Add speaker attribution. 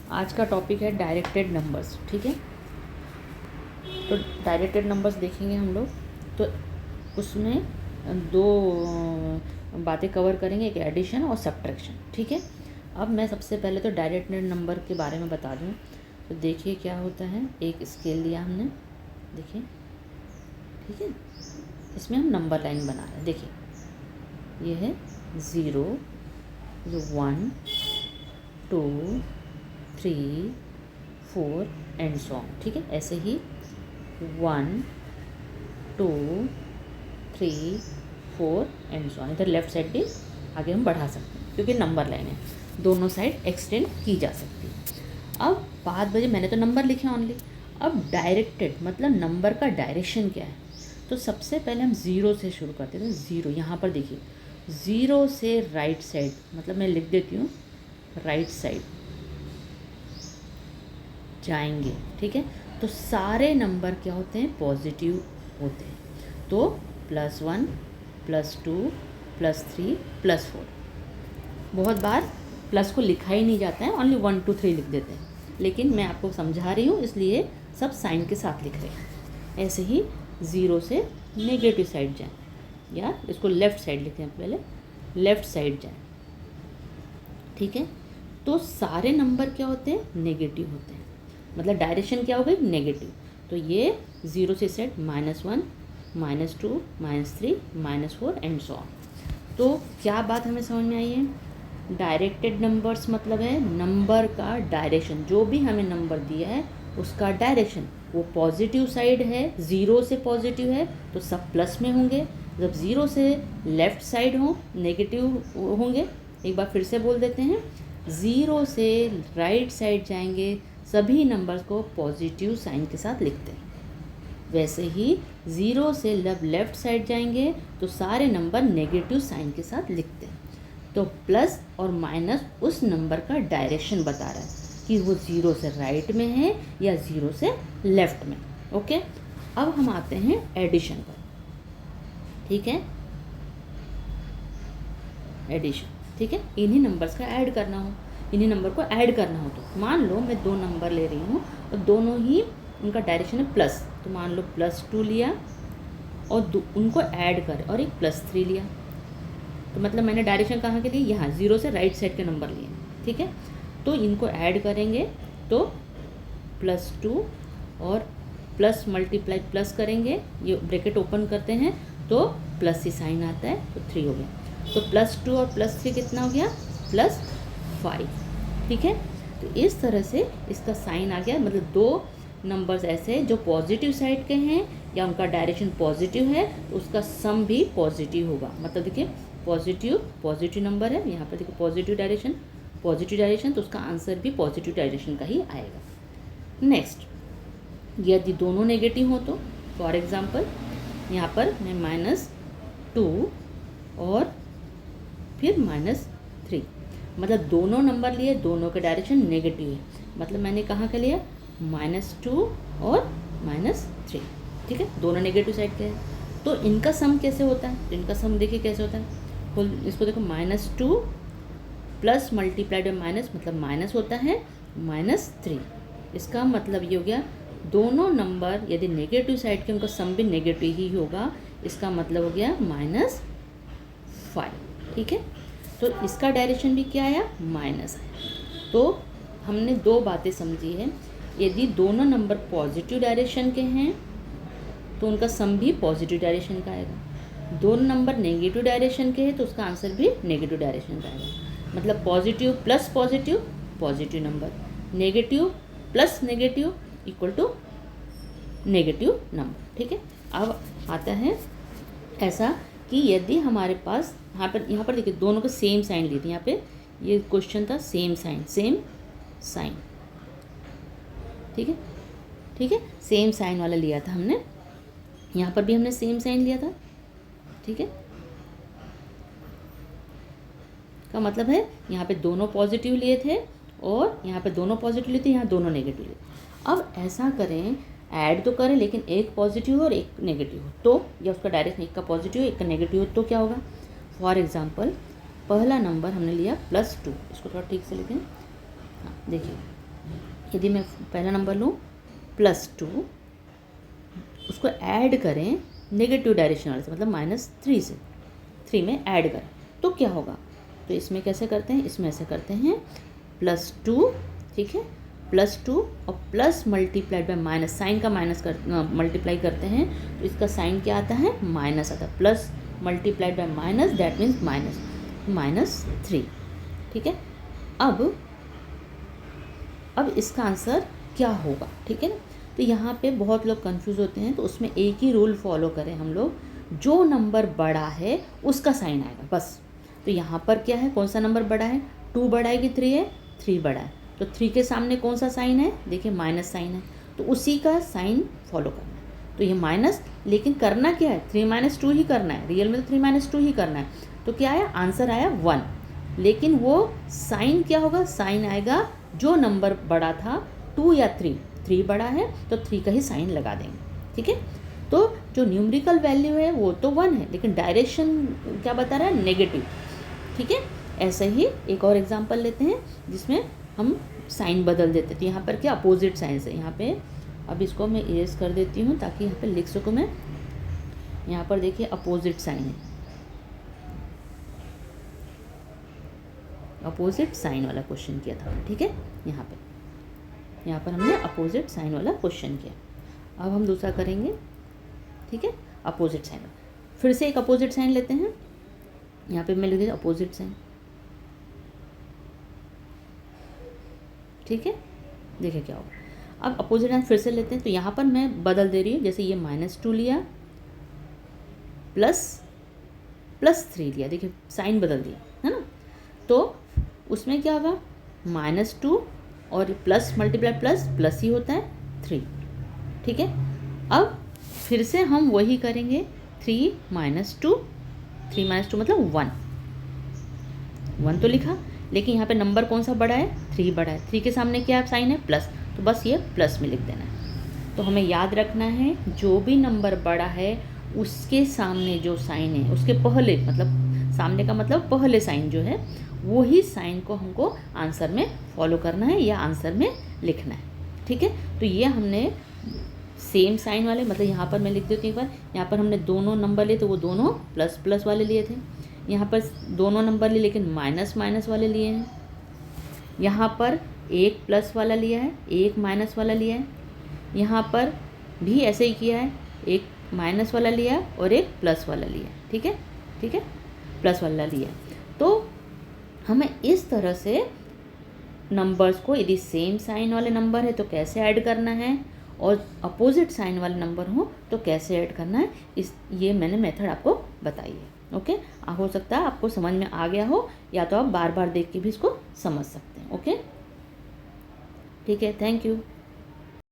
Speaker 1: आज का टॉपिक है डायरेक्टेड नंबर्स। ठीक है, तो डायरेक्टेड नंबर्स देखेंगे हम लोग। तो उसमें दो बातें कवर करेंगे, एक एडिशन और सब्ट्रैक्शन। ठीक है, अब मैं सबसे पहले तो डायरेक्टेड नंबर के बारे में बता दूं। तो देखिए क्या होता है, एक स्केल लिया हमने, देखिए, ठीक है, इसमें हम नंबर लाइन बना रहे हैं। देखिए ये है 0, 1, 2, 3, 4 एंड सो ऑन। ठीक है, ऐसे ही 1, 2, 3, 4 एंड सो ऑन। इधर लेफ्ट साइड भी आगे हम बढ़ा सकते हैं क्योंकि नंबर लाइन है, दोनों साइड एक्सटेंड की जा सकती है। अब बात बजे, मैंने तो नंबर लिखे ओनली। अब डायरेक्टेड मतलब नंबर का डायरेक्शन क्या है। तो सबसे पहले हम 0 से शुरू करते हैं। 0 यहाँ पर देखिए, 0 से राइट साइड, मतलब मैं लिख देती हूँ राइट साइड जाएंगे। ठीक है, तो सारे नंबर क्या होते हैं, पॉजिटिव होते हैं। तो +1, +2, +3, +4। बहुत बार प्लस को लिखा ही नहीं जाता है, ओनली 1, 2, 3 लिख देते हैं, लेकिन मैं आपको समझा रही हूँ इसलिए सब साइन के साथ लिख रहे हैं। ऐसे ही 0 से नेगेटिव साइड जाएं, या इसको लेफ़्ट साइड लिखते हैं, पहले लेफ़्ट साइड जाएं। ठीक है, तो सारे नंबर क्या होते हैं, नेगेटिव होते हैं, मतलब डायरेक्शन क्या हो गई, नेगेटिव। तो ये 0 से सेट -1, -2, -3, -4 एंड सो ऑन। तो क्या बात हमें समझ में आई है, डायरेक्टेड नंबर्स मतलब है नंबर का डायरेक्शन, जो भी हमें नंबर दिया है उसका डायरेक्शन, वो पॉजिटिव साइड है, 0 से पॉजिटिव है तो सब प्लस में होंगे, जब 0 से लेफ़्ट साइड हो नेगेटिव होंगे। एक बार फिर से बोल देते हैं, 0 से राइट साइड जाएंगे, सभी नंबर्स को पॉजिटिव साइन के साथ लिखते हैं। वैसे ही 0 से लेफ़्ट साइड जाएंगे तो सारे नंबर नेगेटिव साइन के साथ लिखते हैं। तो प्लस और माइनस उस नंबर का डायरेक्शन बता रहा है कि वो 0 से राइट में है या 0 से लेफ़्ट में। ओके, अब हम आते हैं एडिशन पर। ठीक है, एडिशन, ठीक है, इन्हीं नंबर्स का ऐड करना हो, इन्हीं नंबर को ऐड करना हो। तो मान लो मैं 2 नंबर ले रही हूँ और दोनों ही उनका डायरेक्शन है प्लस, तो मान लो +2 लिया और उनको ऐड कर, और एक +3 लिया, तो मतलब मैंने डायरेक्शन कहाँ के लिए, यहाँ 0 से राइट साइड के नंबर लिए। ठीक है, तो इनको ऐड करेंगे तो +2 और प्लस मल्टीप्लाई प्लस करेंगे, ये ब्रैकेट ओपन करते हैं तो प्लस ही साइन आता है, तो 3 हो गया। तो +2 और +3 कितना हो गया, +5। ठीक है, तो इस तरह से इसका साइन आ गया, मतलब 2 नंबर्स ऐसे जो पॉजिटिव साइड के हैं या उनका डायरेक्शन पॉजिटिव है तो उसका सम भी पॉजिटिव होगा। मतलब देखिए पॉजिटिव नंबर है, यहाँ पर देखिए पॉजिटिव डायरेक्शन, तो उसका आंसर भी पॉजिटिव डायरेक्शन का ही आएगा। नेक्स्ट, यदि दोनों नेगेटिव हो तो फॉर एग्जांपल यहाँ पर मैं -2 और फिर -3, मतलब दोनों नंबर लिए, दोनों का डायरेक्शन नेगेटिव है, मतलब मैंने कहाँ का लिया, -2 और -3। ठीक है, दोनों नेगेटिव साइड के हैं, तो इनका सम कैसे होता है, इनका सम देखिए कैसे होता है। इसको देखो, -2 प्लस मल्टीप्लाइड बाय माइनस, मतलब माइनस होता है -3। इसका मतलब ये हो गया, दोनों नंबर यदि नेगेटिव साइड के, उनका सम भी नेगेटिव ही होगा, इसका मतलब हो गया -5। ठीक है, तो इसका डायरेक्शन भी क्या आया, माइनस है। तो हमने 2 बातें समझी है, यदि दोनों नंबर पॉजिटिव डायरेक्शन के हैं तो उनका सम भी पॉजिटिव डायरेक्शन का आएगा, दोनों नंबर नेगेटिव डायरेक्शन के हैं तो उसका आंसर भी नेगेटिव डायरेक्शन का आएगा। मतलब positive plus positive, positive number, negative plus negative equal to negative number. ठीक है, अब आता है ऐसा कि यदि हमारे पास यहाँ पर देखिए दोनों को सेम साइन ली थी, यहाँ पे ये क्वेश्चन था सेम साइन। ठीक है, ठीक है, सेम साइन वाला लिया था हमने, यहाँ पर भी हमने सेम साइन लिया था। ठीक है, का मतलब है यहाँ पे दोनों पॉजिटिव लिए थे और यहाँ पे दोनों पॉजिटिव लिए थे, यहाँ दोनों नेगेटिव लिए थे। अब ऐसा करें, ऐड तो करें लेकिन एक पॉजिटिव हो और एक नेगेटिव हो, तो या उसका डायरेक्शन एक का पॉजिटिव एक का नेगेटिव हो तो क्या होगा। फॉर एग्जांपल पहला नंबर हमने लिया +2, इसको थोड़ा ठीक से लिखें। हाँ देखिए, यदि मैं पहला नंबर लूँ +2, उसको ऐड करें नेगेटिव डायरेक्शन वाले से, मतलब -3 से, 3 में ऐड करें तो क्या होगा। तो इसमें कैसे करते हैं, इसमें ऐसे करते हैं +2, ठीक है, +2 और plus multiplied by minus, sign का माइनस कर मल्टीप्लाई करते हैं तो इसका साइन क्या आता है, माइनस आता है। Plus multiplied by minus that means -3, ठीक है। अब इसका आंसर क्या होगा, ठीक है ना। तो यहाँ पे बहुत लोग कंफ्यूज होते हैं, तो उसमें एक ही रूल फॉलो करें हम लोग, जो नंबर बड़ा है उसका साइन आएगा बस। तो यहाँ पर क्या है, कौन सा नंबर बड़ा है, 2 बड़ा है कि 3 है, 3 बड़ा है, तो 3 के सामने कौन सा साइन है, देखिए माइनस साइन है, तो उसी का साइन फॉलो करना है। तो ये माइनस, लेकिन करना क्या है, 3 - 2 ही करना है, रियल में तो 3 - 2 ही करना है। तो क्या आया, आंसर आया 1, लेकिन वो साइन क्या होगा, साइन आएगा जो नंबर बड़ा था 2 या 3 बड़ा है तो 3 का ही साइन लगा देंगे, ठीक है। तो जो न्यूमेरिकल वैल्यू है वो तो 1 है, लेकिन डायरेक्शन क्या बता रहा है, नेगेटिव, ठीक है। ऐसे ही एक और एग्जांपल लेते हैं जिसमें हम साइन बदल देते थे। यहाँ पर क्या अपोजिट साइन है, यहाँ पे अब इसको मैं इरेज कर देती हूँ ताकि यहाँ पे लिख सकूँ मैं। यहाँ पर देखिए अपोजिट साइन है, अपोजिट साइन वाला क्वेश्चन किया था, ठीक है। यहाँ पर हमने अपोजिट साइन वाला क्वेश्चन किया। अब हम दूसरा करेंगे, ठीक है, अपोजिट साइन। फिर से एक अपोजिट साइन लेते हैं, यहाँ पे मैं लिख देती अपोजिट साइन, ठीक है। देखिए क्या होगा, अब अपोजिट साइन फिर से लेते हैं, तो यहाँ पर मैं बदल दे रही हूँ, जैसे ये -2 लिया, +3 लिया, देखिए साइन बदल दिया है ना। तो उसमें क्या होगा, -2 और प्लस मल्टीप्लाई प्लस ही होता है 3, ठीक है। अब फिर से हम वही करेंगे, 3 - 2 मतलब 1 तो लिखा, लेकिन यहाँ पे नंबर कौन सा बड़ा है, 3 बड़ा है, 3 के सामने क्या साइन है, प्लस, तो बस ये प्लस में लिख देना है। तो हमें याद रखना है, जो भी नंबर बड़ा है उसके सामने जो साइन है, उसके पहले, मतलब सामने का मतलब पहले साइन जो है, वही साइन को हमको आंसर में फॉलो करना है या आंसर में लिखना है, ठीक है। तो ये हमने सेम साइन वाले, मतलब यहाँ पर मैं लिख देती हूँ एक बार, यहाँ पर हमने दोनों नंबर लिए तो वो दोनों प्लस वाले लिए थे, यहाँ पर दोनों नंबर लिए लेकिन माइनस वाले लिए हैं, यहाँ पर एक प्लस वाला लिया है, एक माइनस वाला लिया है, यहाँ पर भी ऐसे ही किया है, एक माइनस वाला लिया और एक प्लस वाला लिया, ठीक है, प्लस वाला लिया। तो हमें इस तरह से नंबर्स को, यदि सेम साइन वाले नंबर है तो कैसे ऐड करना है, और अपोजिट साइन वाले नंबर हो तो कैसे ऐड करना है, ये मैंने मेथड आपको बताई है, ओके। हो सकता है आपको समझ में आ गया हो, या तो आप बार बार देख के भी इसको समझ सकते हैं, ओके, ठीक है, थैंक यू।